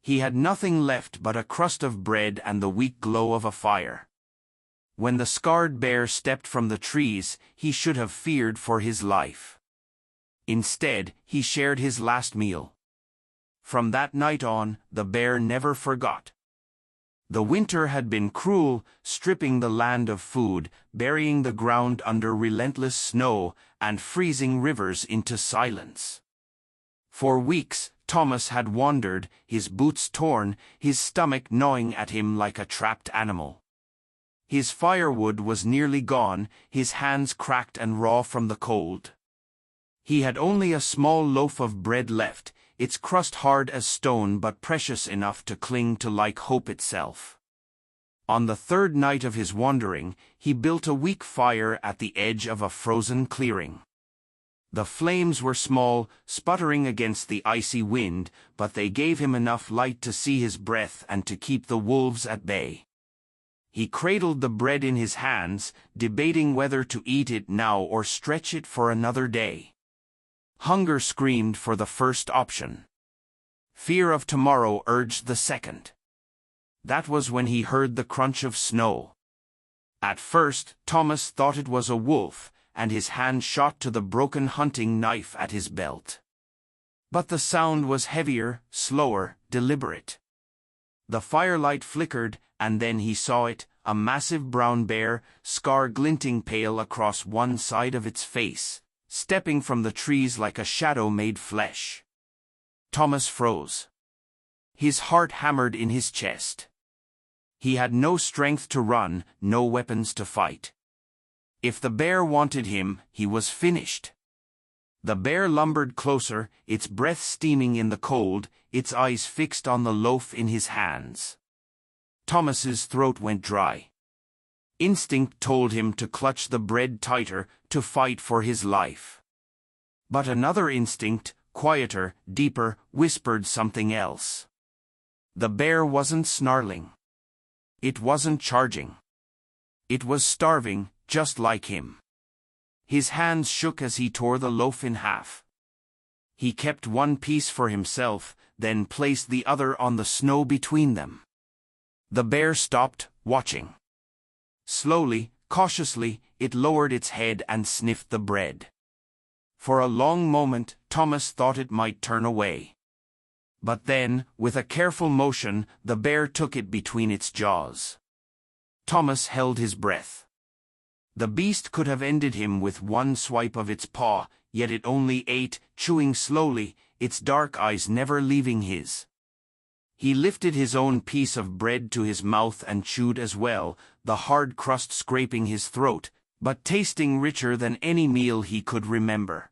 He had nothing left but a crust of bread and the weak glow of a fire. When the scarred bear stepped from the trees, he should have feared for his life. Instead, he shared his last meal. From that night on, the bear never forgot. The winter had been cruel, stripping the land of food, burying the ground under relentless snow, and freezing rivers into silence. For weeks, Thomas had wandered, his boots torn, his stomach gnawing at him like a trapped animal. His firewood was nearly gone, his hands cracked and raw from the cold. He had only a small loaf of bread left, its crust hard as stone but precious enough to cling to like hope itself. On the third night of his wandering, he built a weak fire at the edge of a frozen clearing. The flames were small, sputtering against the icy wind, but they gave him enough light to see his breath and to keep the wolves at bay. He cradled the bread in his hands, debating whether to eat it now or stretch it for another day. Hunger screamed for the first option. Fear of tomorrow urged the second. That was when he heard the crunch of snow. At first, Thomas thought it was a wolf, and his hand shot to the broken hunting knife at his belt. But the sound was heavier, slower, deliberate. The firelight flickered, and then he saw it, a massive brown bear, scar glinting pale across one side of its face, stepping from the trees like a shadow made flesh. Thomas froze. His heart hammered in his chest. He had no strength to run, no weapons to fight. If the bear wanted him, he was finished. The bear lumbered closer, its breath steaming in the cold, its eyes fixed on the loaf in his hands. Thomas's throat went dry. Instinct told him to clutch the bread tighter, to fight for his life. But another instinct, quieter, deeper, whispered something else. The bear wasn't snarling. It wasn't charging. It was starving, just like him. His hands shook as he tore the loaf in half. He kept one piece for himself, then placed the other on the snow between them. The bear stopped, watching. Slowly, cautiously, it lowered its head and sniffed the bread. For a long moment, Thomas thought it might turn away. But then, with a careful motion, the bear took it between its jaws. Thomas held his breath. The beast could have ended him with one swipe of its paw, yet it only ate, chewing slowly, its dark eyes never leaving his. He lifted his own piece of bread to his mouth and chewed as well, the hard crust scraping his throat, but tasting richer than any meal he could remember.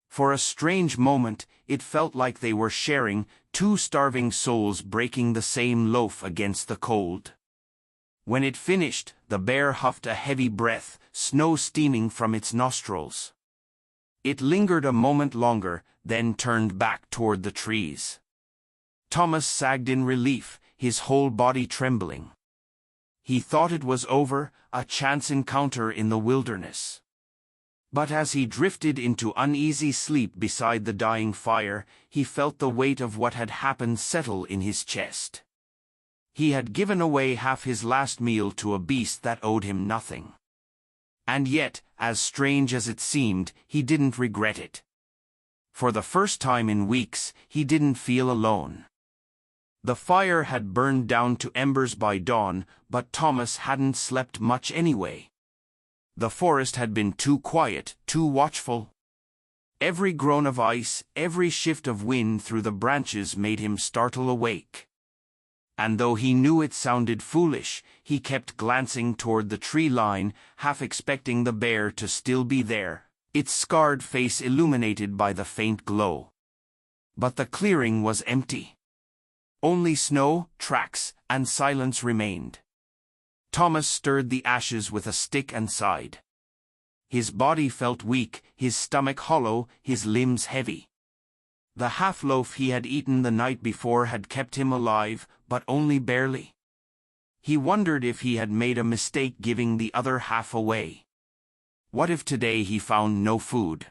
For a strange moment, it felt like they were sharing, two starving souls breaking the same loaf against the cold. When it finished, the bear huffed a heavy breath, snow steaming from its nostrils. It lingered a moment longer, then turned back toward the trees. Thomas sagged in relief, his whole body trembling. He thought it was over, a chance encounter in the wilderness. But as he drifted into uneasy sleep beside the dying fire, he felt the weight of what had happened settle in his chest. He had given away half his last meal to a beast that owed him nothing. And yet, as strange as it seemed, he didn't regret it. For the first time in weeks, he didn't feel alone. The fire had burned down to embers by dawn, but Thomas hadn't slept much anyway. The forest had been too quiet, too watchful. Every groan of ice, every shift of wind through the branches made him startle awake. And though he knew it sounded foolish, he kept glancing toward the tree line, half expecting the bear to still be there, its scarred face illuminated by the faint glow. But the clearing was empty. Only snow, tracks, and silence remained. Thomas stirred the ashes with a stick and sighed. His body felt weak, his stomach hollow, his limbs heavy. The half-loaf he had eaten the night before had kept him alive, but only barely. He wondered if he had made a mistake giving the other half away. What if today he found no food?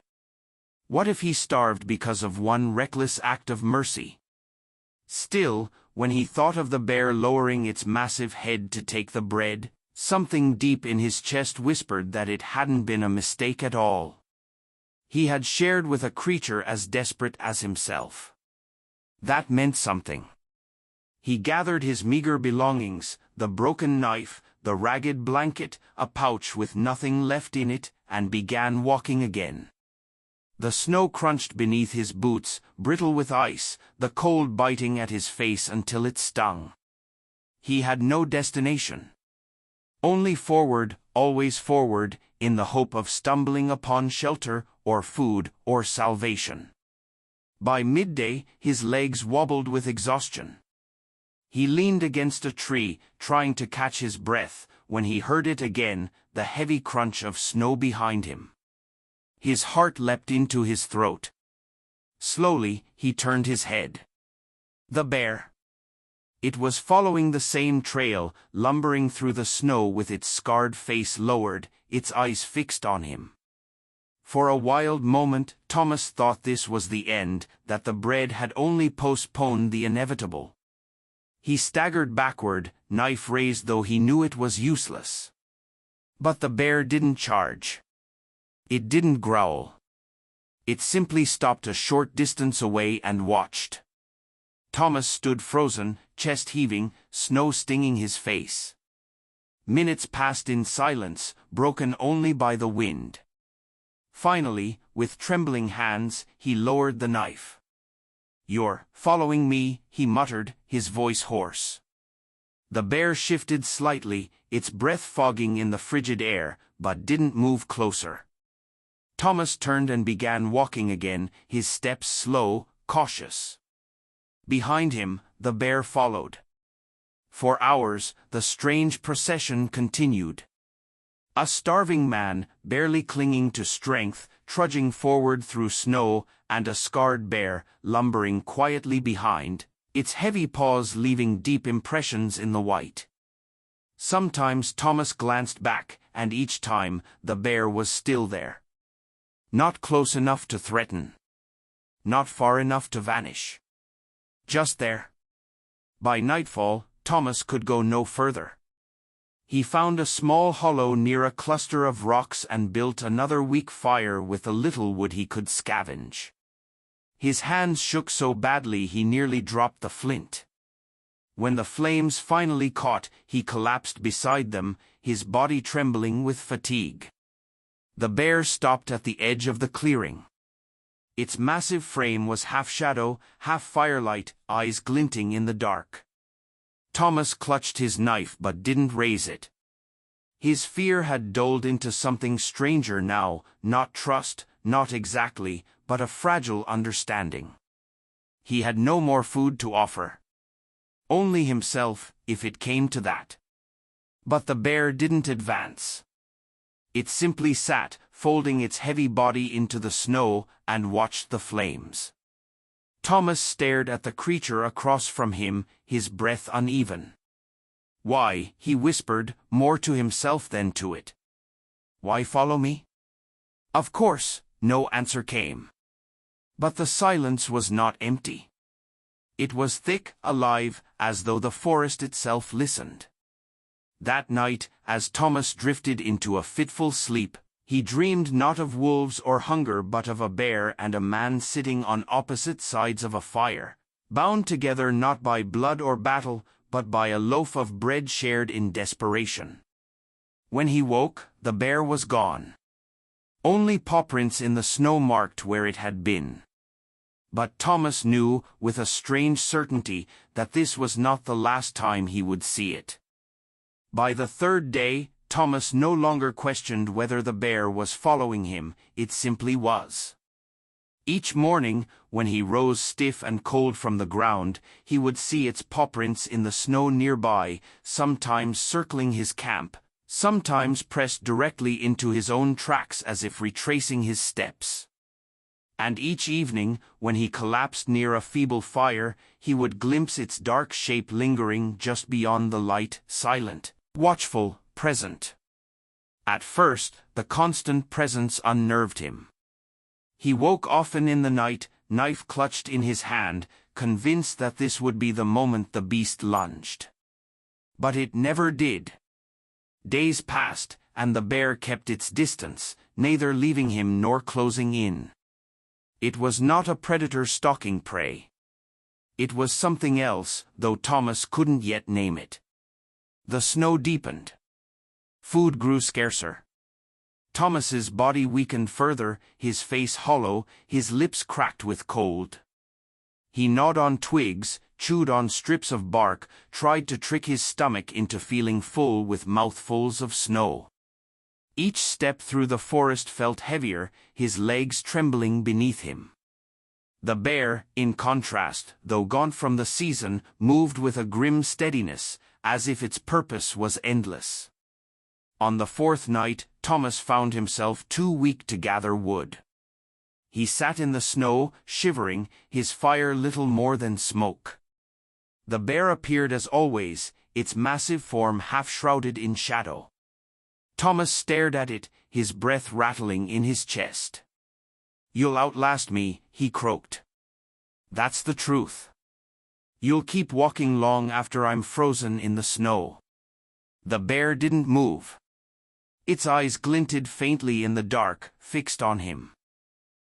What if he starved because of one reckless act of mercy? Still, when he thought of the bear lowering its massive head to take the bread, something deep in his chest whispered that it hadn't been a mistake at all. He had shared with a creature as desperate as himself. That meant something. He gathered his meager belongings, the broken knife, the ragged blanket, a pouch with nothing left in it, and began walking again. The snow crunched beneath his boots, brittle with ice, the cold biting at his face until it stung. He had no destination. Only forward, always forward, in the hope of stumbling upon shelter, or food, or salvation. By midday, his legs wobbled with exhaustion. He leaned against a tree, trying to catch his breath, when he heard it again, the heavy crunch of snow behind him. His heart leapt into his throat. Slowly, he turned his head. The bear. It was following the same trail, lumbering through the snow with its scarred face lowered, its eyes fixed on him. For a wild moment, Thomas thought this was the end, that the bread had only postponed the inevitable. He staggered backward, knife raised, though he knew it was useless. But the bear didn't charge. It didn't growl. It simply stopped a short distance away and watched. Thomas stood frozen, chest heaving, snow stinging his face. Minutes passed in silence, broken only by the wind. Finally, with trembling hands, he lowered the knife. "You're following me," he muttered, his voice hoarse. The bear shifted slightly, its breath fogging in the frigid air, but didn't move closer. Thomas turned and began walking again, his steps slow, cautious. Behind him, the bear followed. For hours, the strange procession continued. A starving man, barely clinging to strength, trudging forward through snow, and a scarred bear, lumbering quietly behind, its heavy paws leaving deep impressions in the white. Sometimes Thomas glanced back, and each time, the bear was still there. Not close enough to threaten. Not far enough to vanish. Just there. By nightfall, Thomas could go no further. He found a small hollow near a cluster of rocks and built another weak fire with the little wood he could scavenge. His hands shook so badly he nearly dropped the flint. When the flames finally caught, he collapsed beside them, his body trembling with fatigue. The bear stopped at the edge of the clearing. Its massive frame was half shadow, half firelight, eyes glinting in the dark. Thomas clutched his knife but didn't raise it. His fear had dulled into something stranger now, not trust, not exactly, but a fragile understanding. He had no more food to offer. Only himself, if it came to that. But the bear didn't advance. It simply sat, folding its heavy body into the snow, and watched the flames. Thomas stared at the creature across from him, his breath uneven. "Why?" he whispered, more to himself than to it. "Why follow me?" Of course, no answer came. But the silence was not empty. It was thick, alive, as though the forest itself listened. That night, as Thomas drifted into a fitful sleep, he dreamed not of wolves or hunger but of a bear and a man sitting on opposite sides of a fire, bound together not by blood or battle, but by a loaf of bread shared in desperation. When he woke, the bear was gone. Only pawprints in the snow marked where it had been. But Thomas knew, with a strange certainty, that this was not the last time he would see it. By the third day, Thomas no longer questioned whether the bear was following him, it simply was. Each morning, when he rose stiff and cold from the ground, he would see its pawprints in the snow nearby, sometimes circling his camp, sometimes pressed directly into his own tracks as if retracing his steps. And each evening, when he collapsed near a feeble fire, he would glimpse its dark shape lingering just beyond the light, silent, watchful, present. At first, the constant presence unnerved him. He woke often in the night, knife clutched in his hand, convinced that this would be the moment the beast lunged. But it never did. Days passed, and the bear kept its distance, neither leaving him nor closing in. It was not a predator stalking prey. It was something else, though Thomas couldn't yet name it. The snow deepened. Food grew scarcer. Thomas's body weakened further, his face hollow, his lips cracked with cold. He gnawed on twigs, chewed on strips of bark, tried to trick his stomach into feeling full with mouthfuls of snow. Each step through the forest felt heavier, his legs trembling beneath him. The bear, in contrast, though gone from the season, moved with a grim steadiness, as if its purpose was endless. On the fourth night, Thomas found himself too weak to gather wood. He sat in the snow, shivering, his fire little more than smoke. The bear appeared as always, its massive form half-shrouded in shadow. Thomas stared at it, his breath rattling in his chest. "You'll outlast me," he croaked. "That's the truth. You'll keep walking long after I'm frozen in the snow." The bear didn't move. Its eyes glinted faintly in the dark, fixed on him.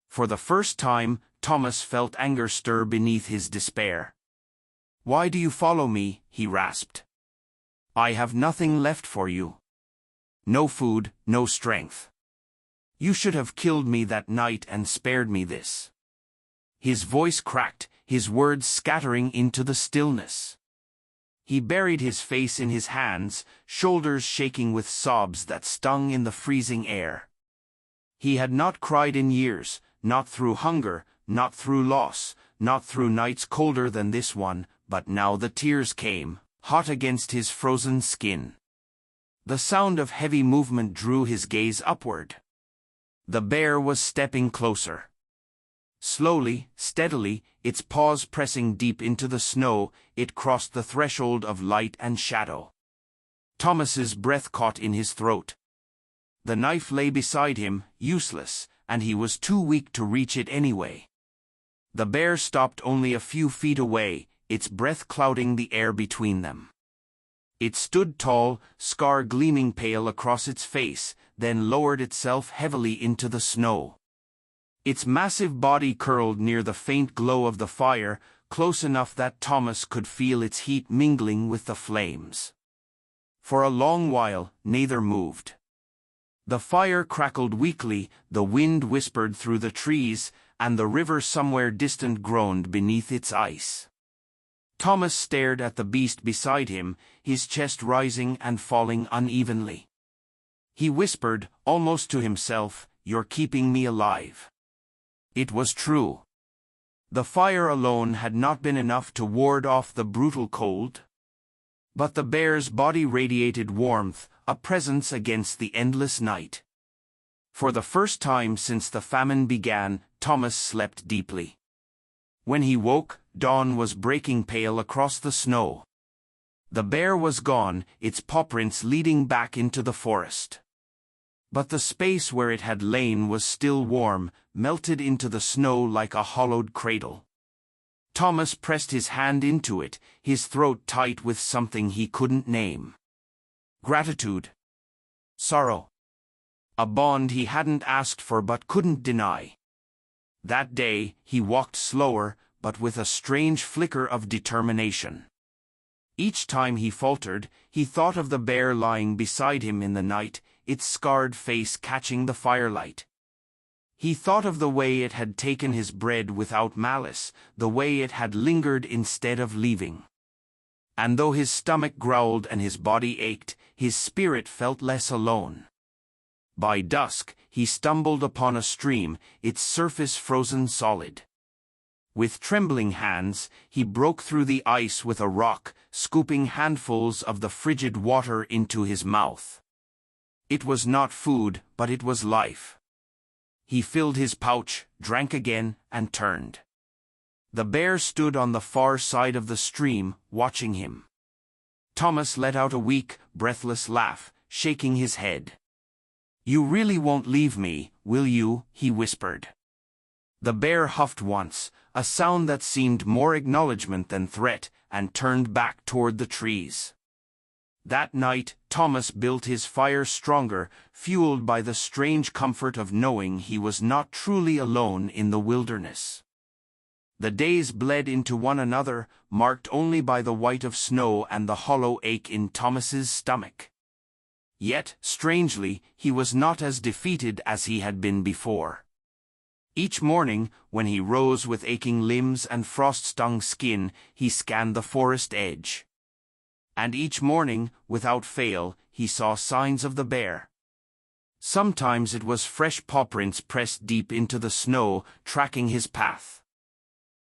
For the first time, Thomas felt anger stir beneath his despair. "Why do you follow me?" he rasped. "I have nothing left for you. No food, no strength. You should have killed me that night and spared me this." His voice cracked, his words scattering into the stillness. He buried his face in his hands, shoulders shaking with sobs that stung in the freezing air. He had not cried in years, not through hunger, not through loss, not through nights colder than this one, but now the tears came, hot against his frozen skin. The sound of heavy movement drew his gaze upward. The bear was stepping closer. Slowly, steadily, its paws pressing deep into the snow, it crossed the threshold of light and shadow. Thomas's breath caught in his throat. The knife lay beside him, useless, and he was too weak to reach it anyway. The bear stopped only a few feet away, its breath clouding the air between them. It stood tall, scar gleaming pale across its face, then lowered itself heavily into the snow. Its massive body curled near the faint glow of the fire, close enough that Thomas could feel its heat mingling with the flames. For a long while, neither moved. The fire crackled weakly, the wind whispered through the trees, and the river somewhere distant groaned beneath its ice. Thomas stared at the beast beside him, his chest rising and falling unevenly. He whispered, almost to himself, "You're keeping me alive." It was true. The fire alone had not been enough to ward off the brutal cold. But the bear's body radiated warmth, a presence against the endless night. For the first time since the famine began, Thomas slept deeply. When he woke, dawn was breaking pale across the snow. The bear was gone, its pawprints leading back into the forest. But the space where it had lain was still warm, melted into the snow like a hollowed cradle. Thomas pressed his hand into it, his throat tight with something he couldn't name. Gratitude. Sorrow. A bond he hadn't asked for but couldn't deny. That day, he walked slower, but with a strange flicker of determination. Each time he faltered, he thought of the bear lying beside him in the night, its scarred face catching the firelight. He thought of the way it had taken his bread without malice, the way it had lingered instead of leaving. And though his stomach growled and his body ached, his spirit felt less alone. By dusk, he stumbled upon a stream, its surface frozen solid. With trembling hands, he broke through the ice with a rock, scooping handfuls of the frigid water into his mouth. It was not food, but it was life. He filled his pouch, drank again, and turned. The bear stood on the far side of the stream, watching him. Thomas let out a weak, breathless laugh, shaking his head. "You really won't leave me, will you?" he whispered. The bear huffed once, a sound that seemed more acknowledgement than threat, and turned back toward the trees. That night, Thomas built his fire stronger, fueled by the strange comfort of knowing he was not truly alone in the wilderness. The days bled into one another, marked only by the white of snow and the hollow ache in Thomas's stomach. Yet, strangely, he was not as defeated as he had been before. Each morning, when he rose with aching limbs and frost-stung skin, he scanned the forest edge. And each morning, without fail, he saw signs of the bear. Sometimes it was fresh paw prints pressed deep into the snow, tracking his path.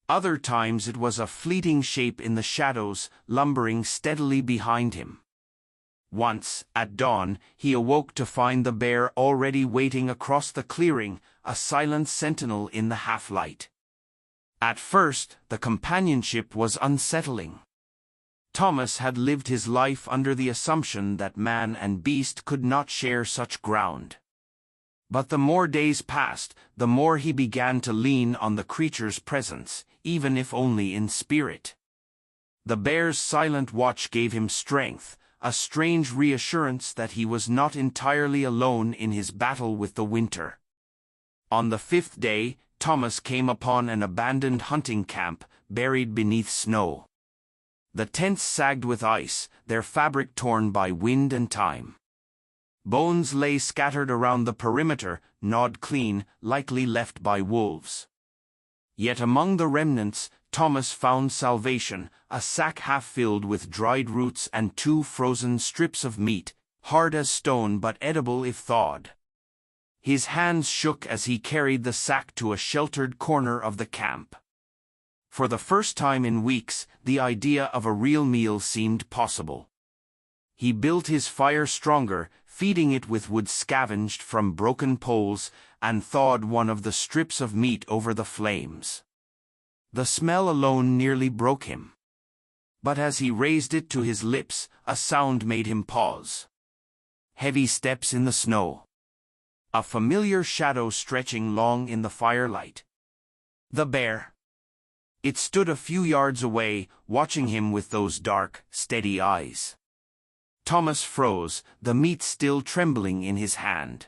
Other times it was a fleeting shape in the shadows, lumbering steadily behind him. Once, at dawn, he awoke to find the bear already waiting across the clearing, a silent sentinel in the half-light. At first, the companionship was unsettling. Thomas had lived his life under the assumption that man and beast could not share such ground. But the more days passed, the more he began to lean on the creature's presence, even if only in spirit. The bear's silent watch gave him strength, a strange reassurance that he was not entirely alone in his battle with the winter. On the 5th day, Thomas came upon an abandoned hunting camp, buried beneath snow. The tents sagged with ice, their fabric torn by wind and time. Bones lay scattered around the perimeter, gnawed clean, likely left by wolves. Yet among the remnants, Thomas found salvation, a sack half filled with dried roots and 2 frozen strips of meat, hard as stone but edible if thawed. His hands shook as he carried the sack to a sheltered corner of the camp. For the first time in weeks, the idea of a real meal seemed possible. He built his fire stronger, feeding it with wood scavenged from broken poles, and thawed one of the strips of meat over the flames. The smell alone nearly broke him. But as he raised it to his lips, a sound made him pause. Heavy steps in the snow. A familiar shadow stretching long in the firelight. The bear. It stood a few yards away, watching him with those dark, steady eyes. Thomas froze, the meat still trembling in his hand.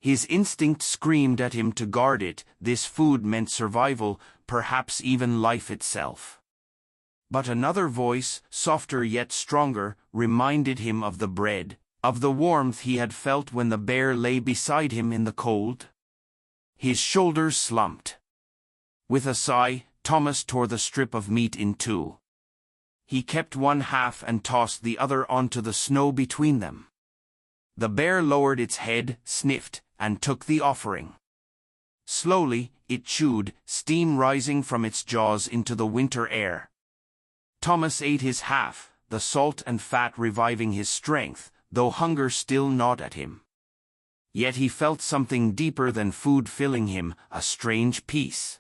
His instinct screamed at him to guard it. This food meant survival, perhaps even life itself. But another voice, softer yet stronger, reminded him of the bread, of the warmth he had felt when the bear lay beside him in the cold. His shoulders slumped. With a sigh, Thomas tore the strip of meat in 2. He kept one half and tossed the other onto the snow between them. The bear lowered its head, sniffed, and took the offering. Slowly, it chewed, steam rising from its jaws into the winter air. Thomas ate his half, the salt and fat reviving his strength, though hunger still gnawed at him. Yet he felt something deeper than food filling him, a strange peace.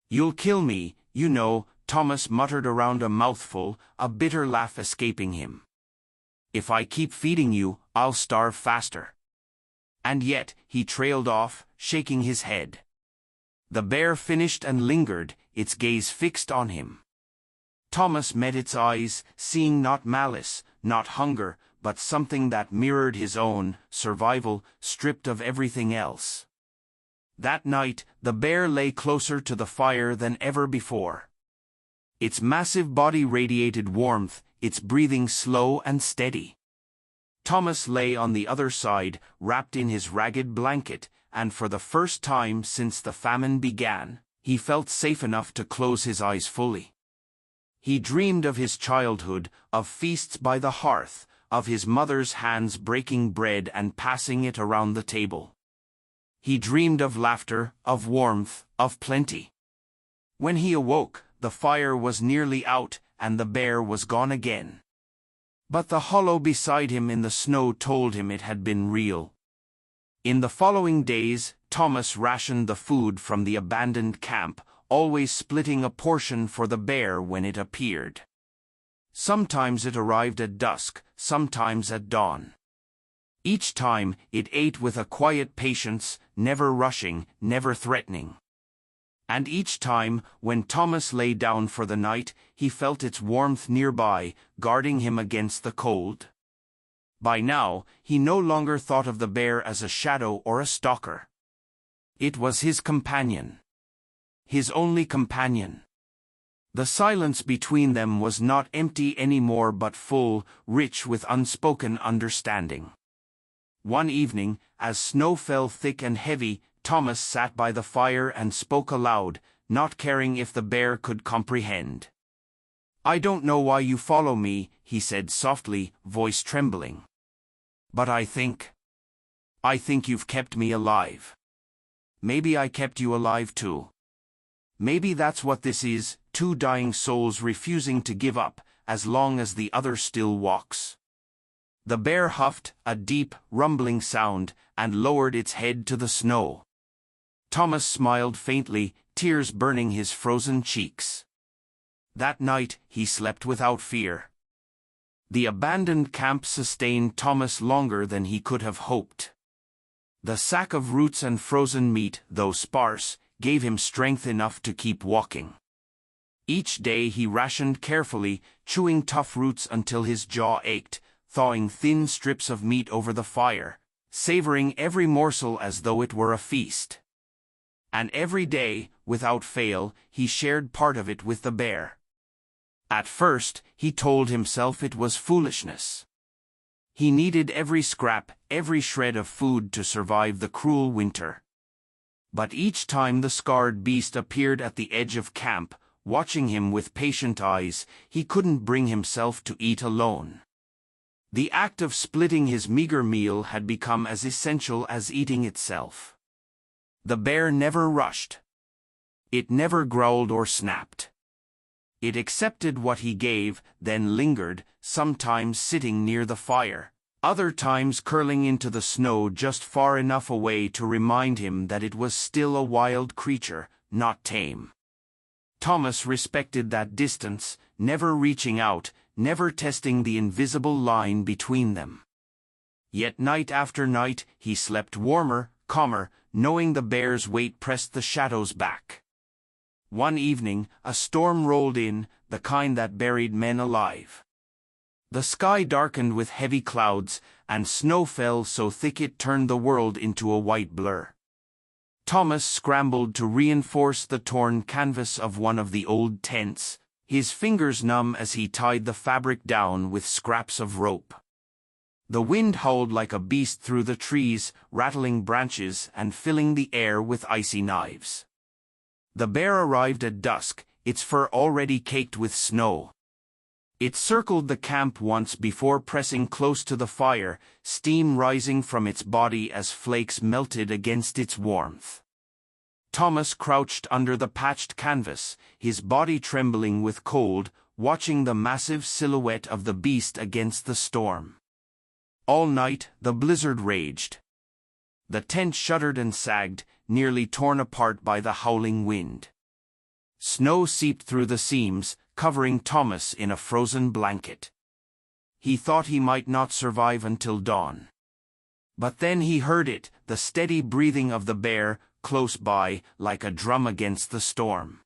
"You'll kill me, you know," Thomas muttered around a mouthful, a bitter laugh escaping him. "If I keep feeding you, I'll starve faster." And yet, he trailed off, shaking his head. The bear finished and lingered, its gaze fixed on him. Thomas met its eyes, seeing not malice, not hunger, but something that mirrored his own, survival, stripped of everything else. That night, the bear lay closer to the fire than ever before. Its massive body radiated warmth, its breathing slow and steady. Thomas lay on the other side, wrapped in his ragged blanket, and for the first time since the famine began, he felt safe enough to close his eyes fully. He dreamed of his childhood, of feasts by the hearth, of his mother's hands breaking bread and passing it around the table. He dreamed of laughter, of warmth, of plenty. When he awoke, the fire was nearly out, and the bear was gone again. But the hollow beside him in the snow told him it had been real. In the following days, Thomas rationed the food from the abandoned camp, always splitting a portion for the bear when it appeared. Sometimes it arrived at dusk, sometimes at dawn. Each time, it ate with a quiet patience, never rushing, never threatening. And each time, when Thomas lay down for the night, he felt its warmth nearby, guarding him against the cold. By now, he no longer thought of the bear as a shadow or a stalker. It was his companion. His only companion. The silence between them was not empty anymore but full, rich with unspoken understanding. One evening, as snow fell thick and heavy, Thomas sat by the fire and spoke aloud, not caring if the bear could comprehend. "I don't know why you follow me," he said softly, voice trembling. "But I think you've kept me alive. Maybe I kept you alive too. Maybe that's what this is, two dying souls refusing to give up, as long as the other still walks." The bear huffed, a deep, rumbling sound, and lowered its head to the snow. Thomas smiled faintly, tears burning his frozen cheeks. That night, he slept without fear. The abandoned camp sustained Thomas longer than he could have hoped. The sack of roots and frozen meat, though sparse, gave him strength enough to keep walking. Each day he rationed carefully, chewing tough roots until his jaw ached, thawing thin strips of meat over the fire, savoring every morsel as though it were a feast. And every day, without fail, he shared part of it with the bear. At first, he told himself it was foolishness. He needed every scrap, every shred of food to survive the cruel winter. But each time the scarred beast appeared at the edge of camp, watching him with patient eyes, he couldn't bring himself to eat alone. The act of splitting his meager meal had become as essential as eating itself. The bear never rushed. It never growled or snapped. It accepted what he gave, then lingered, sometimes sitting near the fire, other times curling into the snow just far enough away to remind him that it was still a wild creature, not tame. Thomas respected that distance, never reaching out, never testing the invisible line between them. Yet night after night, he slept warmer, calmer, knowing the bear's weight pressed the shadows back. One evening, a storm rolled in, the kind that buried men alive. The sky darkened with heavy clouds, and snow fell so thick it turned the world into a white blur. Thomas scrambled to reinforce the torn canvas of one of the old tents, his fingers numb as he tied the fabric down with scraps of rope. The wind howled like a beast through the trees, rattling branches and filling the air with icy knives. The bear arrived at dusk, its fur already caked with snow. It circled the camp once before pressing close to the fire, steam rising from its body as flakes melted against its warmth. Thomas crouched under the patched canvas, his body trembling with cold, watching the massive silhouette of the beast against the storm. All night, the blizzard raged. The tent shuddered and sagged, nearly torn apart by the howling wind. Snow seeped through the seams, covering Thomas in a frozen blanket. He thought he might not survive until dawn. But then he heard it, the steady breathing of the bear, close by, like a drum against the storm.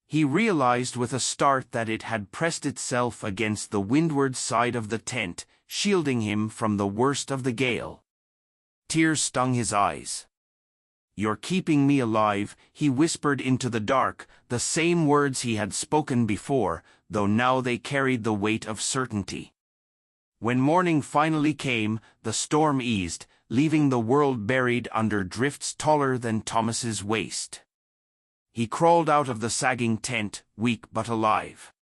He realized with a start that it had pressed itself against the windward side of the tent, shielding him from the worst of the gale. Tears stung his eyes. "You're keeping me alive," he whispered into the dark, the same words he had spoken before, though now they carried the weight of certainty. When morning finally came, the storm eased, leaving the world buried under drifts taller than Thomas's waist. He crawled out of the sagging tent, weak but alive.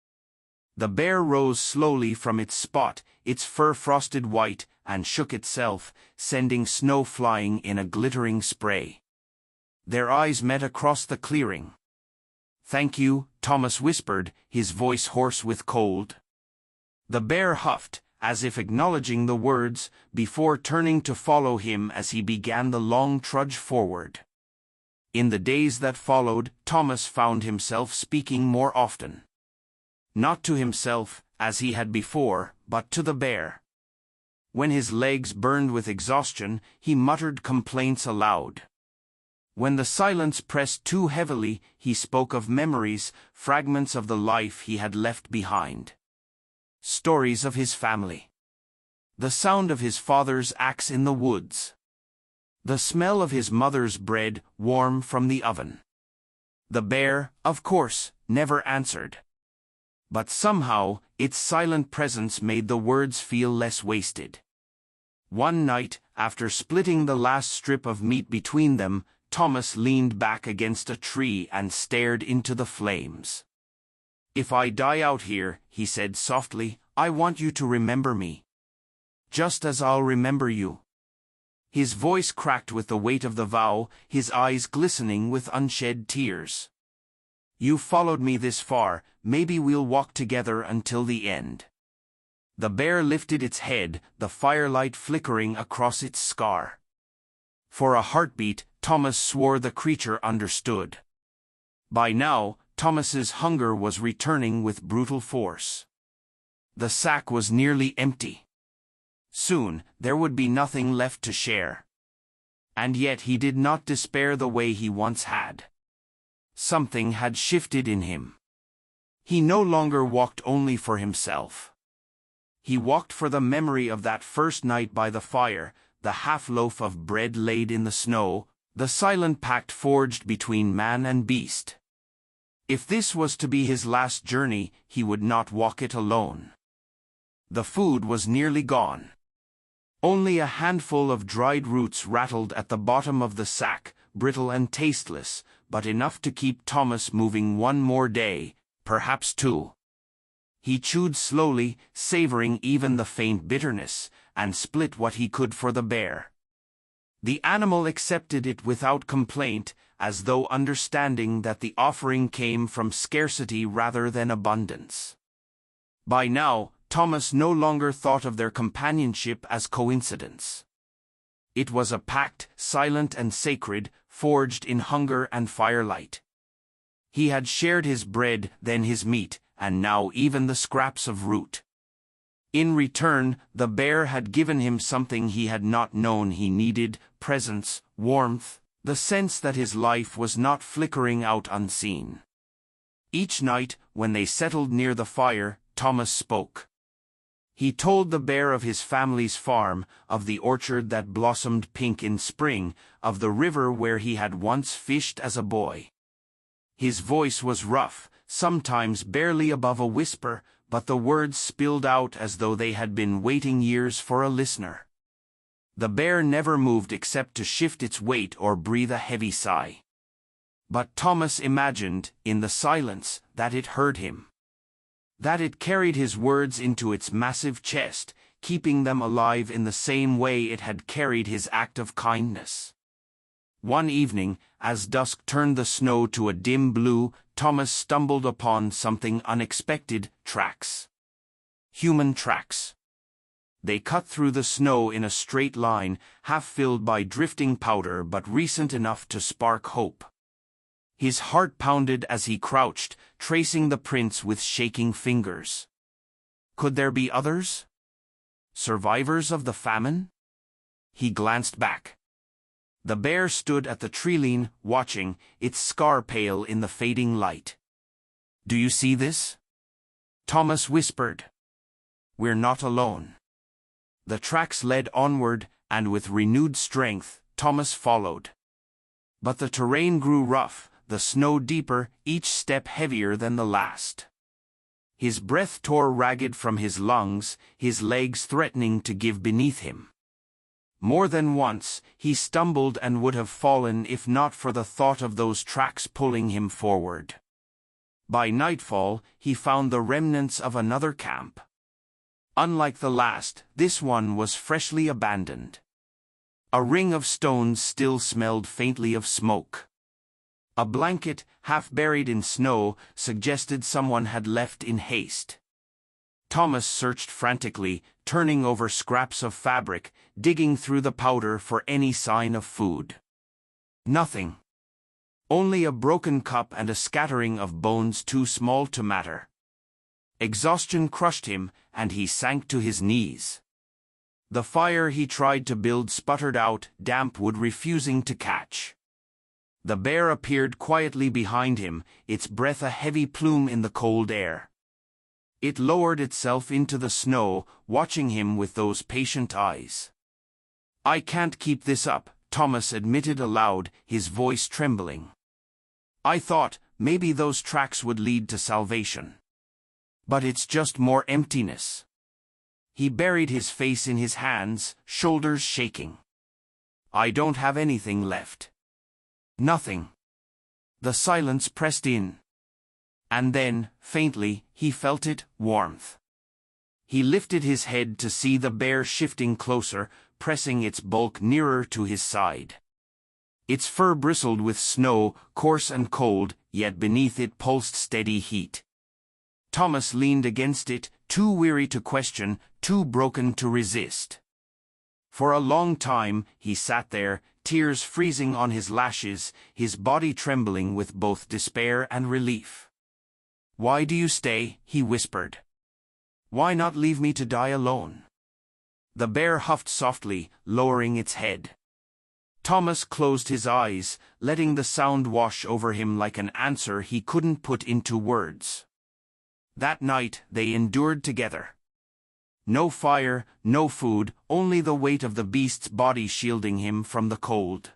The bear rose slowly from its spot, its fur frosted white, and shook itself, sending snow flying in a glittering spray. Their eyes met across the clearing. "Thank you," Thomas whispered, his voice hoarse with cold. The bear huffed, as if acknowledging the words, before turning to follow him as he began the long trudge forward. In the days that followed, Thomas found himself speaking more often. Not to himself, as he had before, but to the bear. When his legs burned with exhaustion, he muttered complaints aloud. When the silence pressed too heavily, he spoke of memories, fragments of the life he had left behind. Stories of his family. The sound of his father's axe in the woods. The smell of his mother's bread, warm from the oven. The bear, of course, never answered. But somehow, its silent presence made the words feel less wasted. One night, after splitting the last strip of meat between them, Thomas leaned back against a tree and stared into the flames. "If I die out here," he said softly, "I want you to remember me. Just as I'll remember you." His voice cracked with the weight of the vow, his eyes glistening with unshed tears. "You followed me this far, maybe we'll walk together until the end." The bear lifted its head, the firelight flickering across its scar. For a heartbeat, Thomas swore the creature understood. By now, Thomas's hunger was returning with brutal force. The sack was nearly empty. Soon, there would be nothing left to share. And yet he did not despair the way he once had. Something had shifted in him. He no longer walked only for himself. He walked for the memory of that first night by the fire, the half-loaf of bread laid in the snow, the silent pact forged between man and beast. If this was to be his last journey, he would not walk it alone. The food was nearly gone. Only a handful of dried roots rattled at the bottom of the sack, brittle and tasteless, but enough to keep Thomas moving one more day, perhaps two. He chewed slowly, savoring even the faint bitterness, and split what he could for the bear. The animal accepted it without complaint, as though understanding that the offering came from scarcity rather than abundance. By now, Thomas no longer thought of their companionship as coincidence. It was a pact, silent and sacred, forged in hunger and firelight. He had shared his bread, then his meat, and now even the scraps of root. In return, the bear had given him something he had not known he needed: presence, warmth, the sense that his life was not flickering out unseen. Each night, when they settled near the fire, Thomas spoke. He told the bear of his family's farm, of the orchard that blossomed pink in spring, of the river where he had once fished as a boy. His voice was rough, sometimes barely above a whisper, but the words spilled out as though they had been waiting years for a listener. The bear never moved except to shift its weight or breathe a heavy sigh. But Thomas imagined, in the silence, that it heard him. That it carried his words into its massive chest, keeping them alive in the same way it had carried his act of kindness. One evening, as dusk turned the snow to a dim blue, Thomas stumbled upon something unexpected: tracks. Human tracks. They cut through the snow in a straight line, half filled by drifting powder but recent enough to spark hope. His heart pounded as he crouched, tracing the prints with shaking fingers. Could there be others? Survivors of the famine? He glanced back. The bear stood at the treeline, watching, its scar pale in the fading light. "Do you see this?" Thomas whispered. "We're not alone." The tracks led onward, and with renewed strength, Thomas followed. But the terrain grew rough, the snow deeper, each step heavier than the last. His breath tore ragged from his lungs, his legs threatening to give beneath him. More than once, he stumbled and would have fallen if not for the thought of those tracks pulling him forward. By nightfall, he found the remnants of another camp. Unlike the last, this one was freshly abandoned. A ring of stones still smelled faintly of smoke. A blanket, half buried in snow, suggested someone had left in haste. Thomas searched frantically, turning over scraps of fabric, digging through the powder for any sign of food. Nothing. Only a broken cup and a scattering of bones too small to matter. Exhaustion crushed him, and he sank to his knees. The fire he tried to build sputtered out, damp wood refusing to catch. The bear appeared quietly behind him, its breath a heavy plume in the cold air. It lowered itself into the snow, watching him with those patient eyes. "I can't keep this up," Thomas admitted aloud, his voice trembling. "I thought maybe those tracks would lead to salvation. But it's just more emptiness." He buried his face in his hands, shoulders shaking. "I don't have anything left. Nothing." The silence pressed in. And then, faintly, he felt it, warmth. He lifted his head to see the bear shifting closer, pressing its bulk nearer to his side. Its fur bristled with snow, coarse and cold, yet beneath it pulsed steady heat. Thomas leaned against it, too weary to question, too broken to resist. For a long time, he sat there, tears freezing on his lashes, his body trembling with both despair and relief. "Why do you stay?" he whispered. "Why not leave me to die alone?" The bear huffed softly, lowering its head. Thomas closed his eyes, letting the sound wash over him like an answer he couldn't put into words. That night, they endured together. No fire, no food, only the weight of the beast's body shielding him from the cold.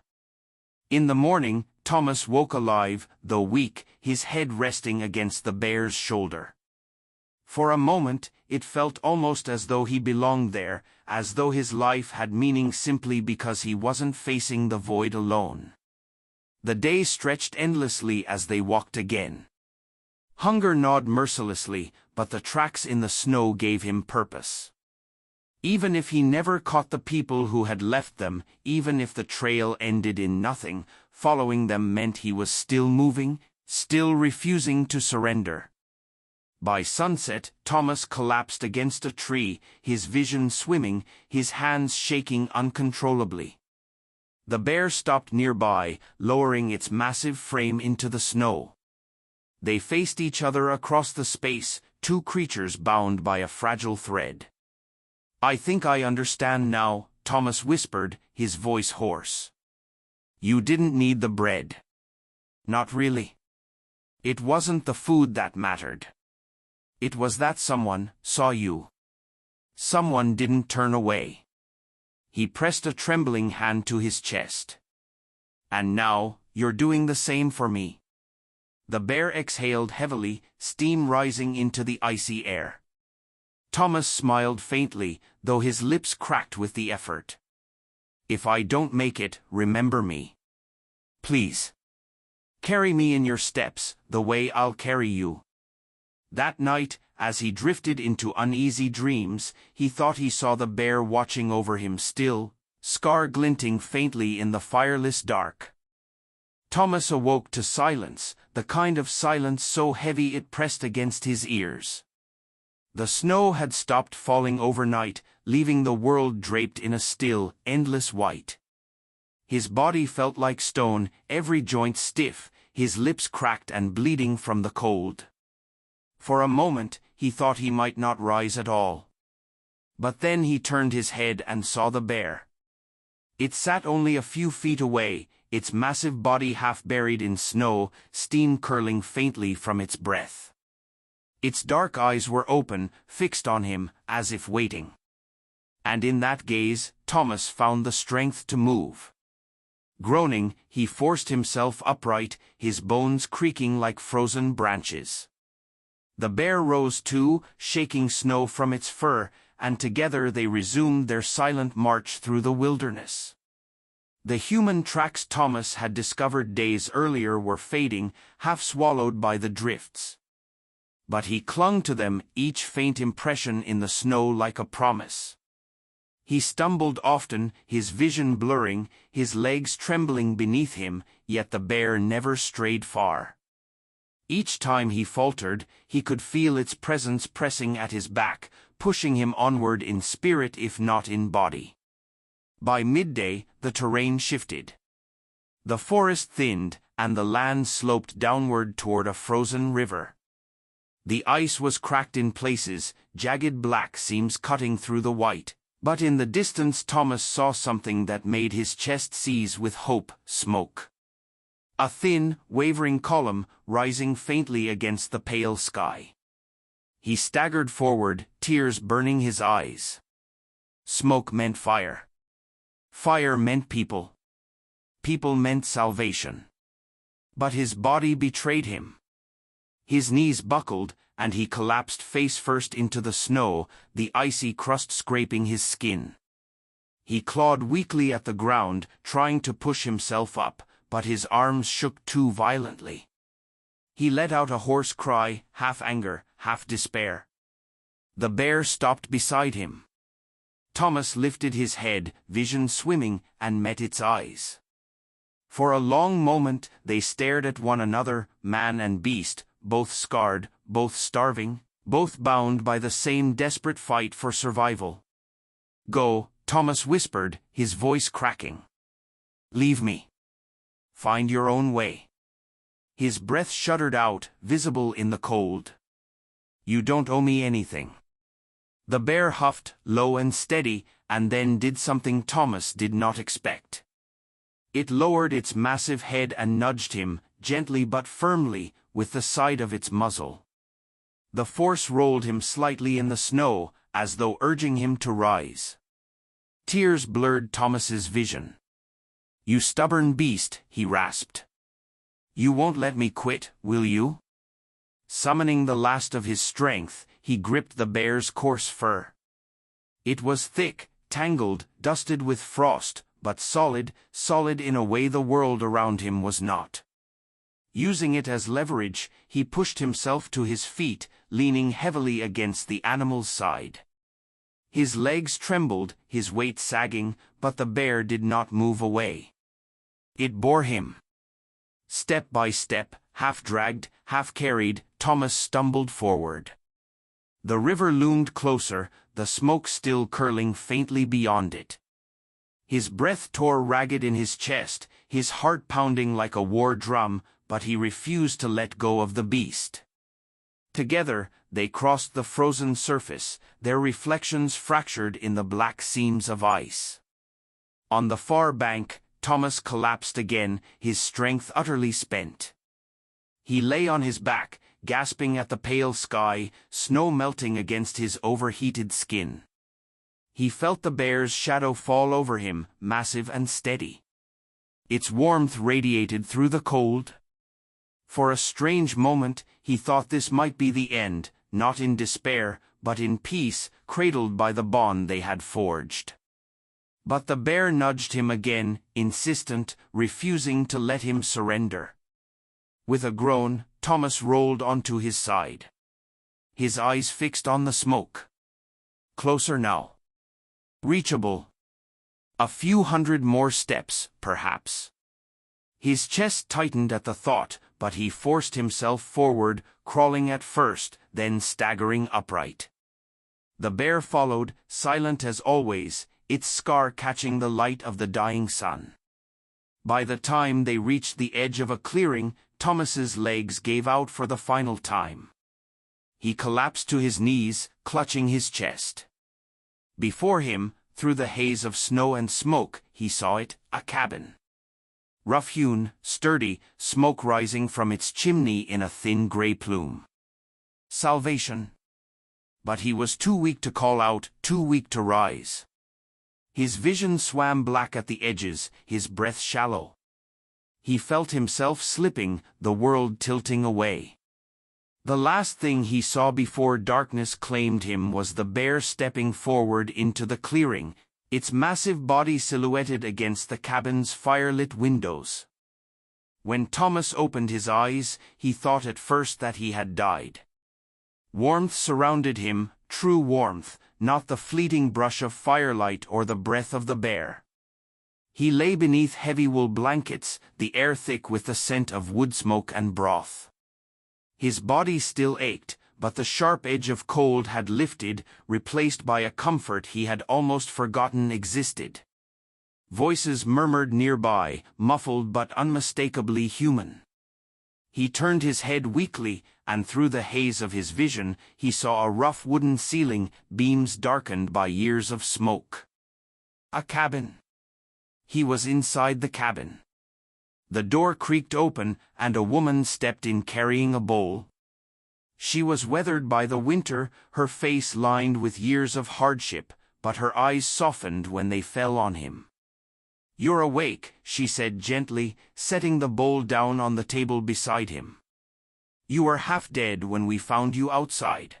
In the morning, Thomas woke alive, though weak, his head resting against the bear's shoulder. For a moment, it felt almost as though he belonged there, as though his life had meaning simply because he wasn't facing the void alone. The day stretched endlessly as they walked again. Hunger gnawed mercilessly, but the tracks in the snow gave him purpose. Even if he never caught the people who had left them, even if the trail ended in nothing, following them meant he was still moving, still refusing to surrender. By sunset, Thomas collapsed against a tree, his vision swimming, his hands shaking uncontrollably. The bear stopped nearby, lowering its massive frame into the snow. They faced each other across the space, two creatures bound by a fragile thread. "I think I understand now," Thomas whispered, his voice hoarse. "You didn't need the bread." "Not really. It wasn't the food that mattered. It was that someone saw you. Someone didn't turn away." He pressed a trembling hand to his chest. "And now, you're doing the same for me." The bear exhaled heavily, steam rising into the icy air. Thomas smiled faintly, though his lips cracked with the effort. "If I don't make it, remember me. Please. Carry me in your steps, the way I'll carry you." That night, as he drifted into uneasy dreams, he thought he saw the bear watching over him still, scar glinting faintly in the fireless dark. Thomas awoke to silence, the kind of silence so heavy it pressed against his ears. The snow had stopped falling overnight, leaving the world draped in a still, endless white. His body felt like stone, every joint stiff, his lips cracked and bleeding from the cold. For a moment, he thought he might not rise at all. But then he turned his head and saw the bear. It sat only a few feet away, its massive body half buried in snow, steam curling faintly from its breath. Its dark eyes were open, fixed on him, as if waiting. And in that gaze, Thomas found the strength to move. Groaning, he forced himself upright, his bones creaking like frozen branches. The bear rose too, shaking snow from its fur, and together they resumed their silent march through the wilderness. The human tracks Thomas had discovered days earlier were fading, half swallowed by the drifts. But he clung to them, each faint impression in the snow like a promise. He stumbled often, his vision blurring, his legs trembling beneath him, yet the bear never strayed far. Each time he faltered, he could feel its presence pressing at his back, pushing him onward in spirit if not in body. By midday, the terrain shifted. The forest thinned, and the land sloped downward toward a frozen river. The ice was cracked in places, jagged black seams cutting through the white, but in the distance Thomas saw something that made his chest seize with hope: smoke. A thin, wavering column rising faintly against the pale sky. He staggered forward, tears burning his eyes. Smoke meant fire. Fire meant people. People meant salvation. But his body betrayed him. His knees buckled, and he collapsed face first into the snow, the icy crust scraping his skin. He clawed weakly at the ground, trying to push himself up, but his arms shook too violently. He let out a hoarse cry, half anger, half despair. The bear stopped beside him. Thomas lifted his head, vision swimming, and met its eyes. For a long moment they stared at one another, man and beast, both scarred, both starving, both bound by the same desperate fight for survival. "Go," Thomas whispered, his voice cracking. "Leave me. Find your own way." His breath shuddered out, visible in the cold. "You don't owe me anything." The bear huffed, low and steady, and then did something Thomas did not expect. It lowered its massive head and nudged him, gently but firmly, with the side of its muzzle. The force rolled him slightly in the snow, as though urging him to rise. Tears blurred Thomas's vision. "You stubborn beast," he rasped. "You won't let me quit, will you?" Summoning the last of his strength, he gripped the bear's coarse fur. It was thick, tangled, dusted with frost, but solid in a way the world around him was not. Using it as leverage, he pushed himself to his feet, leaning heavily against the animal's side. His legs trembled, his weight sagging, but the bear did not move away. It bore him. Step by step, half dragged, half carried, Thomas stumbled forward. The river loomed closer, the smoke still curling faintly beyond it. His breath tore ragged in his chest, his heart pounding like a war drum, but he refused to let go of the beast. Together, they crossed the frozen surface, their reflections fractured in the black seams of ice. On the far bank, Thomas collapsed again, his strength utterly spent. He lay on his back, gasping at the pale sky, snow melting against his overheated skin. He felt the bear's shadow fall over him, massive and steady. Its warmth radiated through the cold. For a strange moment, he thought this might be the end, not in despair, but in peace, cradled by the bond they had forged. But the bear nudged him again, insistent, refusing to let him surrender. With a groan, Thomas rolled onto his side. His eyes fixed on the smoke. Closer now. Reachable. A few hundred more steps, perhaps. His chest tightened at the thought, but he forced himself forward, crawling at first, then staggering upright. The bear followed, silent as always, its scar catching the light of the dying sun. By the time they reached the edge of a clearing, Thomas's legs gave out for the final time. He collapsed to his knees, clutching his chest. Before him, through the haze of snow and smoke, he saw it, a cabin. Rough-hewn, sturdy, smoke rising from its chimney in a thin gray plume. Salvation. But he was too weak to call out, too weak to rise. His vision swam black at the edges, his breath shallow. He felt himself slipping, the world tilting away. The last thing he saw before darkness claimed him was the bear stepping forward into the clearing, its massive body silhouetted against the cabin's firelit windows. When Thomas opened his eyes, he thought at first that he had died. Warmth surrounded him, true warmth, not the fleeting brush of firelight or the breath of the bear. He lay beneath heavy wool blankets, the air thick with the scent of wood smoke and broth. His body still ached, but the sharp edge of cold had lifted, replaced by a comfort he had almost forgotten existed. Voices murmured nearby, muffled but unmistakably human. He turned his head weakly, and through the haze of his vision, he saw a rough wooden ceiling, beams darkened by years of smoke. A cabin. He was inside the cabin. The door creaked open, and a woman stepped in carrying a bowl. She was weathered by the winter, her face lined with years of hardship, but her eyes softened when they fell on him. "You're awake," she said gently, setting the bowl down on the table beside him. "You were half dead when we found you outside."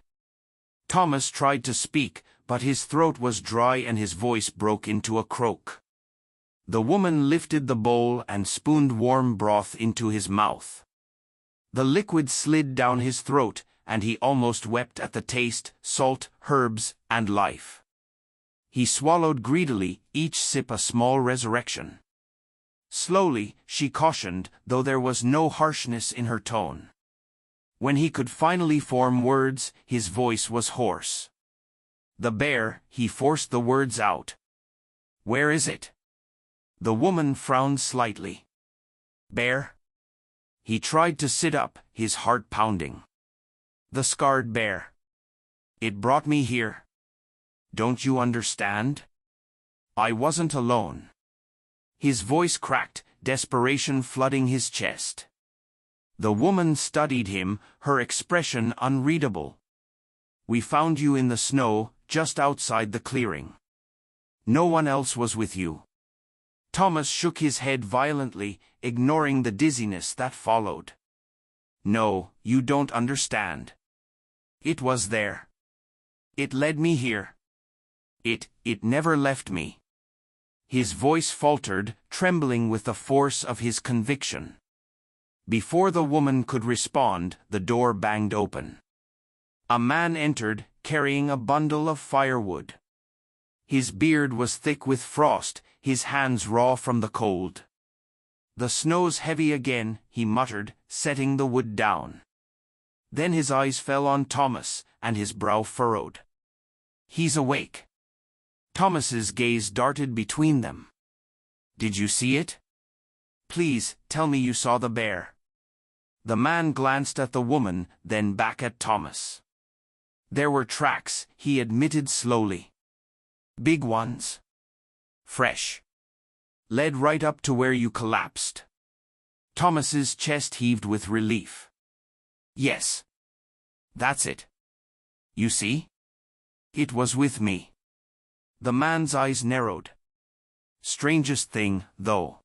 Thomas tried to speak, but his throat was dry and his voice broke into a croak. The woman lifted the bowl and spooned warm broth into his mouth. The liquid slid down his throat, and he almost wept at the taste, salt, herbs, and life. He swallowed greedily, each sip a small resurrection. Slowly, she cautioned, though there was no harshness in her tone. When he could finally form words, his voice was hoarse. "The bear," he forced the words out. "Where is it?" The woman frowned slightly. "Bear?" He tried to sit up, his heart pounding. "The scarred bear. It brought me here. Don't you understand? I wasn't alone." His voice cracked, desperation flooding his chest. The woman studied him, her expression unreadable. "We found you in the snow, just outside the clearing. No one else was with you." Thomas shook his head violently, ignoring the dizziness that followed. "No, you don't understand. It was there. It led me here. It never left me." His voice faltered, trembling with the force of his conviction. Before the woman could respond, the door banged open. A man entered, carrying a bundle of firewood. His beard was thick with frost, his hands raw from the cold. "The snow's heavy again," he muttered, setting the wood down. Then his eyes fell on Thomas, and his brow furrowed. "He's awake." Thomas's gaze darted between them. "Did you see it? Please, tell me you saw the bear." The man glanced at the woman, then back at Thomas. "There were tracks," he admitted slowly. "Big ones. Fresh. Led right up to where you collapsed." Thomas's chest heaved with relief. "Yes. That's it. You see? It was with me." The man's eyes narrowed. Strangest thing, though.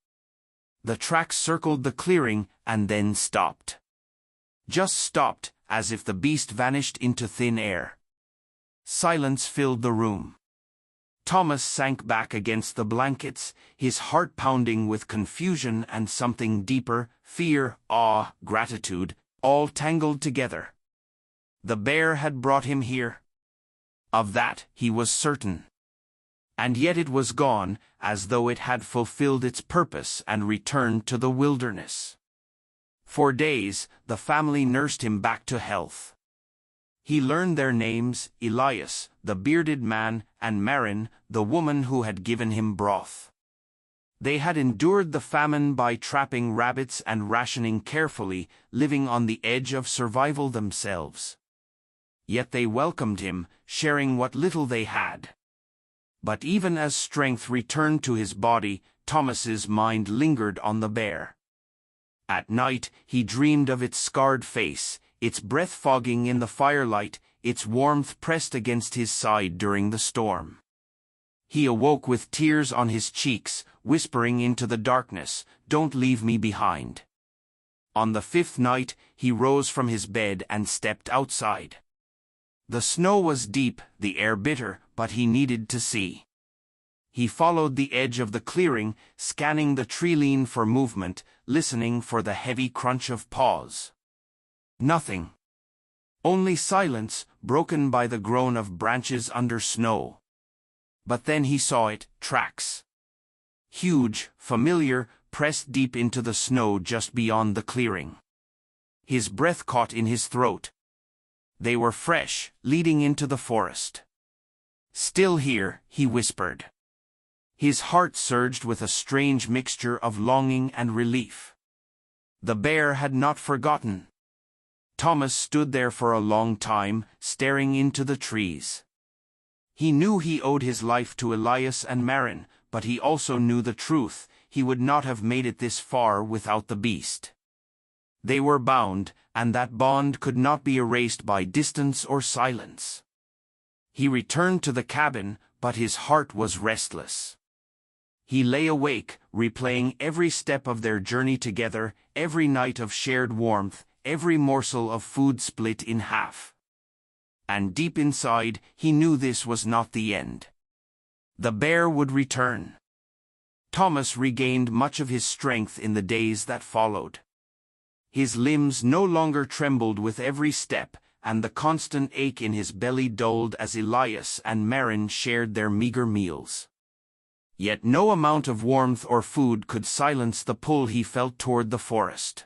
The tracks circled the clearing and then stopped. Just stopped, as if the beast vanished into thin air. Silence filled the room. Thomas sank back against the blankets, his heart pounding with confusion and something deeper, fear, awe, gratitude, all tangled together. The bear had brought him here. Of that, he was certain. And yet it was gone, as though it had fulfilled its purpose and returned to the wilderness. For days, the family nursed him back to health. He learned their names: Elias, the bearded man, and Marin, the woman who had given him broth. They had endured the famine by trapping rabbits and rationing carefully, living on the edge of survival themselves. Yet they welcomed him, sharing what little they had. But even as strength returned to his body, Thomas's mind lingered on the bear. At night, he dreamed of its scarred face, its breath fogging in the firelight, its warmth pressed against his side during the storm. He awoke with tears on his cheeks, whispering into the darkness, "Don't leave me behind." On the fifth night, he rose from his bed and stepped outside. The snow was deep, the air bitter, but he needed to see. He followed the edge of the clearing, scanning the tree-line for movement, listening for the heavy crunch of paws. Nothing. Only silence, broken by the groan of branches under snow. But then he saw it, tracks. Huge, familiar, pressed deep into the snow just beyond the clearing. His breath caught in his throat. They were fresh, leading into the forest. "Still here," he whispered. His heart surged with a strange mixture of longing and relief. The bear had not forgotten. Thomas stood there for a long time, staring into the trees. He knew he owed his life to Elias and Marin, but he also knew the truth: he would not have made it this far without the beast. They were bound, and that bond could not be erased by distance or silence. He returned to the cabin, but his heart was restless. He lay awake, replaying every step of their journey together, every night of shared warmth, every morsel of food split in half. And deep inside, he knew this was not the end. The bear would return. Thomas regained much of his strength in the days that followed. His limbs no longer trembled with every step, and the constant ache in his belly dulled as Elias and Marin shared their meager meals. Yet no amount of warmth or food could silence the pull he felt toward the forest.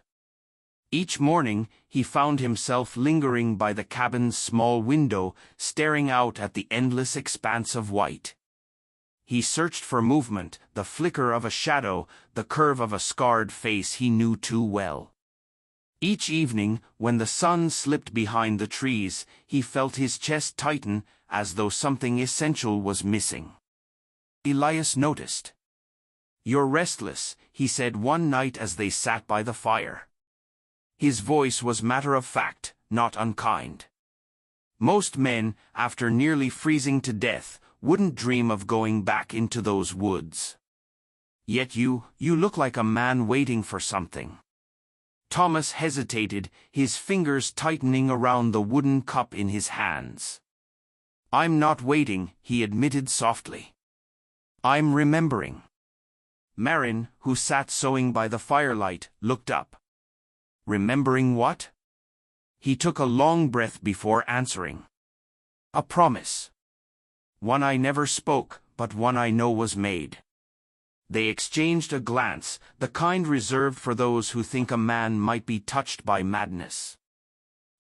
Each morning, he found himself lingering by the cabin's small window, staring out at the endless expanse of white. He searched for movement, the flicker of a shadow, the curve of a scarred face he knew too well. Each evening, when the sun slipped behind the trees, he felt his chest tighten, as though something essential was missing. Elias noticed. "You're restless," he said one night as they sat by the fire. His voice was matter-of-fact, not unkind. Most men, after nearly freezing to death, wouldn't dream of going back into those woods. Yet you look like a man waiting for something. Thomas hesitated, his fingers tightening around the wooden cup in his hands. "I'm not waiting," he admitted softly. "I'm remembering." Marin, who sat sewing by the firelight, looked up. "Remembering what?" He took a long breath before answering. "A promise. One I never spoke, but one I know was made." They exchanged a glance, the kind reserved for those who think a man might be touched by madness.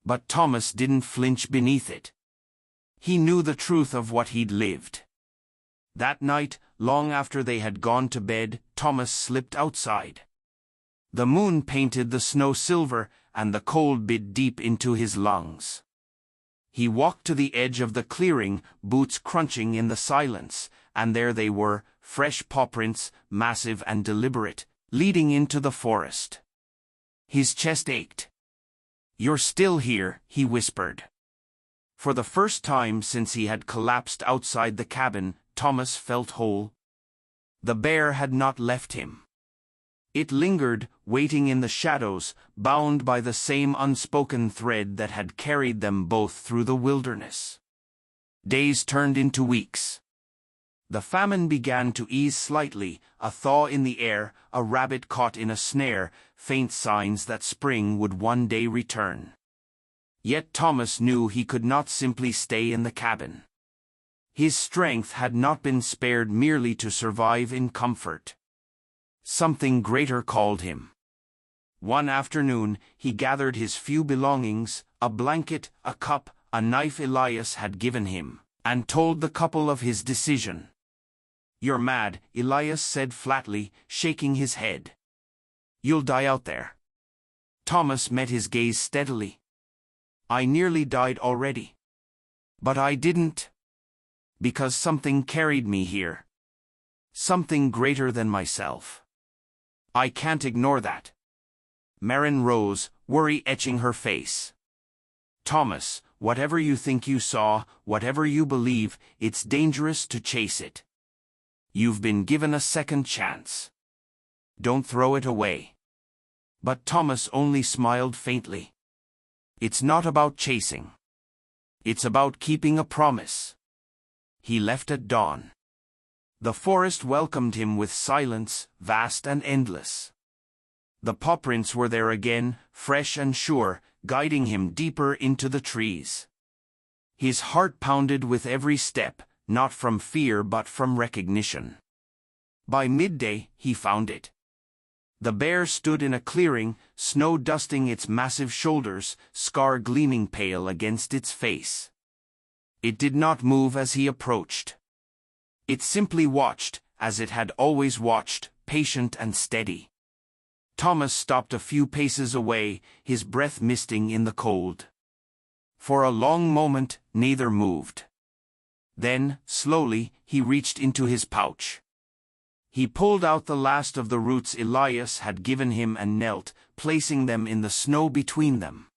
But Thomas didn't flinch beneath it. He knew the truth of what he'd lived. That night, long after they had gone to bed, Thomas slipped outside. The moon painted the snow silver, and the cold bit deep into his lungs. He walked to the edge of the clearing, boots crunching in the silence, and there they were, fresh paw prints, massive and deliberate, leading into the forest. His chest ached. "You're still here," he whispered. For the first time since he had collapsed outside the cabin, Thomas felt whole. The bear had not left him. It lingered, waiting in the shadows, bound by the same unspoken thread that had carried them both through the wilderness. Days turned into weeks. The famine began to ease slightly, a thaw in the air, a rabbit caught in a snare, faint signs that spring would one day return. Yet Thomas knew he could not simply stay in the cabin. His strength had not been spared merely to survive in comfort. Something greater called him. One afternoon, he gathered his few belongings, a blanket, a cup, a knife Elias had given him, and told the couple of his decision. "You're mad," Elias said flatly, shaking his head. "You'll die out there." Thomas met his gaze steadily. "I nearly died already. But I didn't. Because something carried me here. Something greater than myself. I can't ignore that." Marin rose, worry etching her face. "Thomas, whatever you think you saw, whatever you believe, it's dangerous to chase it. You've been given a second chance. Don't throw it away." But Thomas only smiled faintly. "It's not about chasing. It's about keeping a promise." He left at dawn. The forest welcomed him with silence, vast and endless. The paw prints were there again, fresh and sure, guiding him deeper into the trees. His heart pounded with every step, not from fear but from recognition. By midday, he found it. The bear stood in a clearing, snow dusting its massive shoulders, scar gleaming pale against its face. It did not move as he approached. It simply watched, as it had always watched, patient and steady. Thomas stopped a few paces away, his breath misting in the cold. For a long moment, neither moved. Then, slowly, he reached into his pouch. He pulled out the last of the roots Elias had given him and knelt, placing them in the snow between them.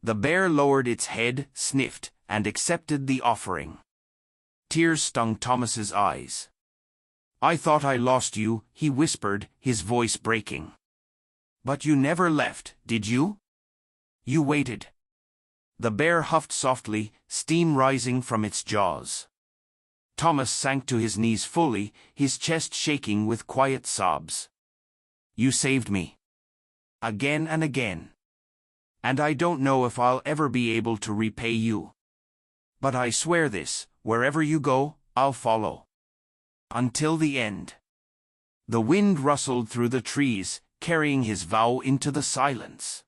The bear lowered its head, sniffed, and accepted the offering. Tears stung Thomas's eyes. "I thought I lost you," he whispered, his voice breaking. "But you never left, did you? You waited." The bear huffed softly, steam rising from its jaws. Thomas sank to his knees fully, his chest shaking with quiet sobs. "You saved me. Again and again. And I don't know if I'll ever be able to repay you. But I swear this, wherever you go, I'll follow. Until the end." The wind rustled through the trees, carrying his vow into the silence.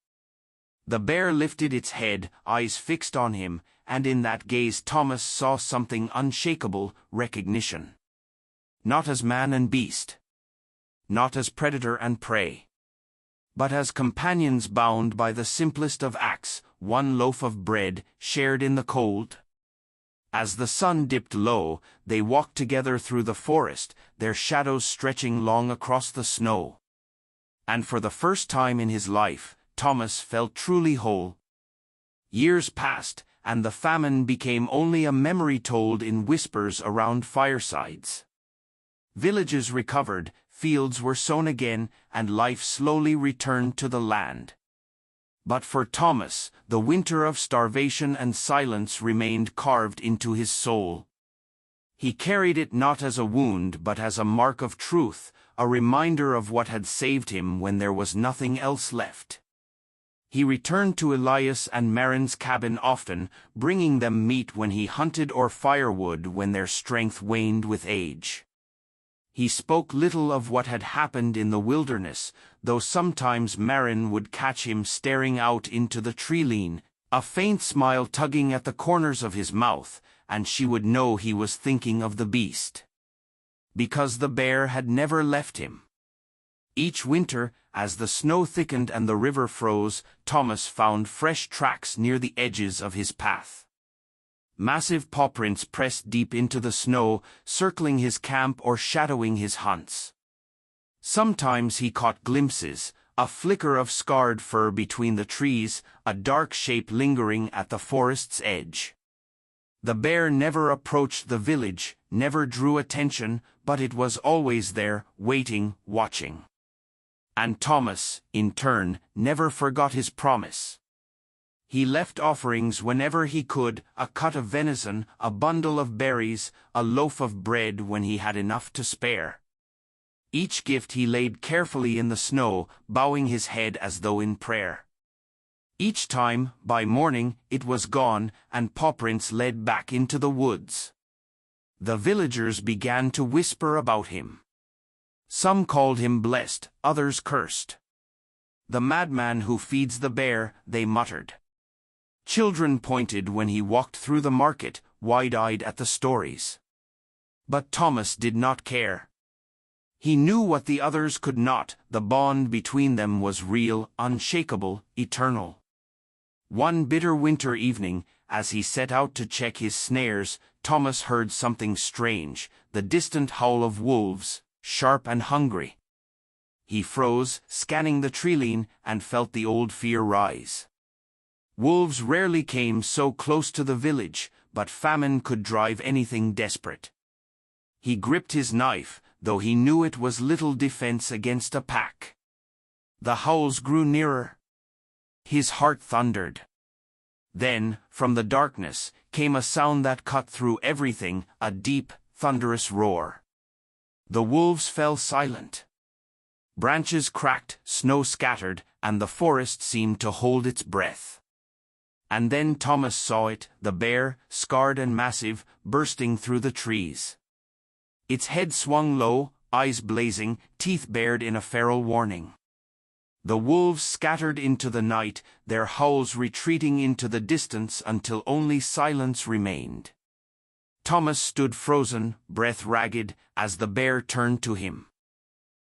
The bear lifted its head, eyes fixed on him, and in that gaze Thomas saw something unshakable: recognition. Not as man and beast. Not as predator and prey. But as companions bound by the simplest of acts, one loaf of bread, shared in the cold. As the sun dipped low, they walked together through the forest, their shadows stretching long across the snow. And for the first time in his life, Thomas felt truly whole. Years passed, and the famine became only a memory told in whispers around firesides. Villages recovered, fields were sown again, and life slowly returned to the land. But for Thomas, the winter of starvation and silence remained carved into his soul. He carried it not as a wound but as a mark of truth, a reminder of what had saved him when there was nothing else left. He returned to Elias and Marin's cabin often, bringing them meat when he hunted or firewood when their strength waned with age. He spoke little of what had happened in the wilderness, though sometimes Marin would catch him staring out into the treeline, a faint smile tugging at the corners of his mouth, and she would know he was thinking of the beast. Because the bear had never left him. Each winter, as the snow thickened and the river froze, Thomas found fresh tracks near the edges of his path. Massive paw prints pressed deep into the snow, circling his camp or shadowing his hunts. Sometimes he caught glimpses, a flicker of scarred fur between the trees, a dark shape lingering at the forest's edge. The bear never approached the village, never drew attention, but it was always there, waiting, watching. And Thomas, in turn, never forgot his promise. He left offerings whenever he could, a cut of venison, a bundle of berries, a loaf of bread when he had enough to spare. Each gift he laid carefully in the snow, bowing his head as though in prayer. Each time, by morning, it was gone, and pawprints led back into the woods. The villagers began to whisper about him. Some called him blessed, others cursed. "The madman who feeds the bear," they muttered. Children pointed when he walked through the market, wide-eyed at the stories. But Thomas did not care. He knew what the others could not: the bond between them was real, unshakable, eternal. One bitter winter evening, as he set out to check his snares, Thomas heard something strange, the distant howl of wolves, sharp and hungry. He froze, scanning the treeline, and felt the old fear rise. Wolves rarely came so close to the village, but famine could drive anything desperate. He gripped his knife, though he knew it was little defense against a pack. The howls grew nearer. His heart thundered. Then, from the darkness, came a sound that cut through everything, a deep, thunderous roar. The wolves fell silent. Branches cracked, snow scattered, and the forest seemed to hold its breath. And then Thomas saw it, the bear, scarred and massive, bursting through the trees. Its head swung low, eyes blazing, teeth bared in a feral warning. The wolves scattered into the night, their howls retreating into the distance until only silence remained. Thomas stood frozen, breath ragged, as the bear turned to him.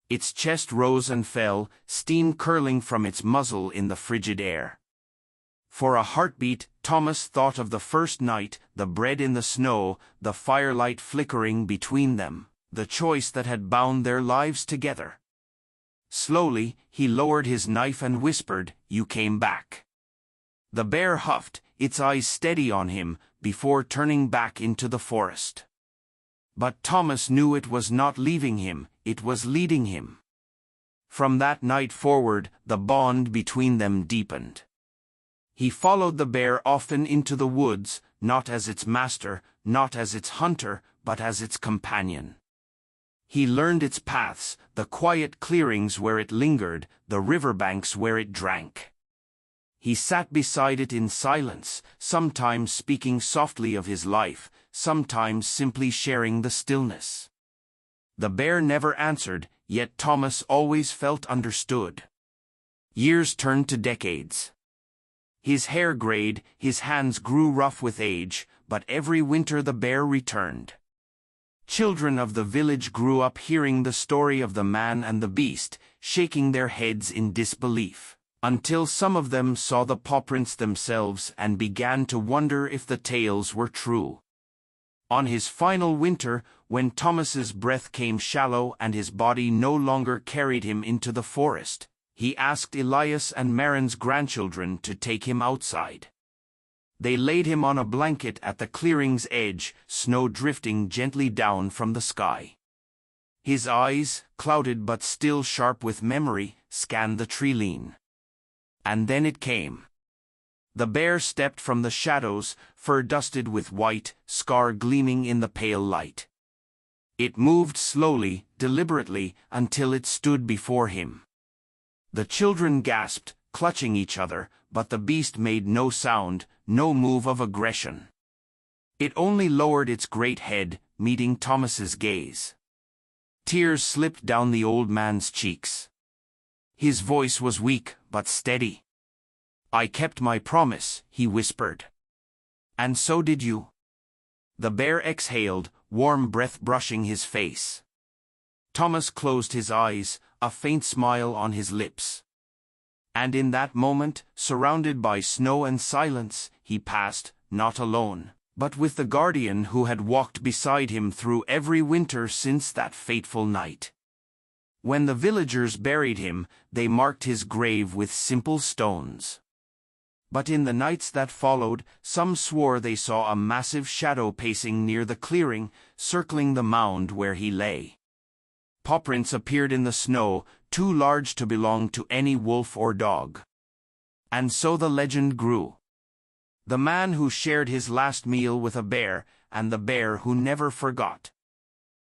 Its chest rose and fell, steam curling from its muzzle in the frigid air. For a heartbeat, Thomas thought of the first night, the bread in the snow, the firelight flickering between them, the choice that had bound their lives together. Slowly, he lowered his knife and whispered, "You came back." The bear huffed, its eyes steady on him, before turning back into the forest. But Thomas knew it was not leaving him, it was leading him. From that night forward, the bond between them deepened. He followed the bear often into the woods, not as its master, not as its hunter, but as its companion. He learned its paths, the quiet clearings where it lingered, the riverbanks where it drank. He sat beside it in silence, sometimes speaking softly of his life, sometimes simply sharing the stillness. The bear never answered, yet Thomas always felt understood. Years turned to decades. His hair grayed, his hands grew rough with age, but every winter the bear returned. Children of the village grew up hearing the story of the man and the beast, shaking their heads in disbelief, until some of them saw the pawprints themselves and began to wonder if the tales were true. On his final winter, when Thomas's breath came shallow and his body no longer carried him into the forest, he asked Elias and Marin's grandchildren to take him outside. They laid him on a blanket at the clearing's edge, snow drifting gently down from the sky. His eyes, clouded but still sharp with memory, scanned the treeline. And then it came. The bear stepped from the shadows, fur dusted with white, scar gleaming in the pale light. It moved slowly, deliberately, until it stood before him. The children gasped, clutching each other, but the beast made no sound, no move of aggression. It only lowered its great head, meeting Thomas's gaze. Tears slipped down the old man's cheeks. His voice was weak, but steady. "I kept my promise," he whispered. "And so did you." The bear exhaled, warm breath brushing his face. Thomas closed his eyes, a faint smile on his lips. And in that moment, surrounded by snow and silence, he passed, not alone, but with the guardian who had walked beside him through every winter since that fateful night. When the villagers buried him, they marked his grave with simple stones. But in the nights that followed, some swore they saw a massive shadow pacing near the clearing, circling the mound where he lay. Pawprints appeared in the snow, too large to belong to any wolf or dog. And so the legend grew. The man who shared his last meal with a bear, and the bear who never forgot.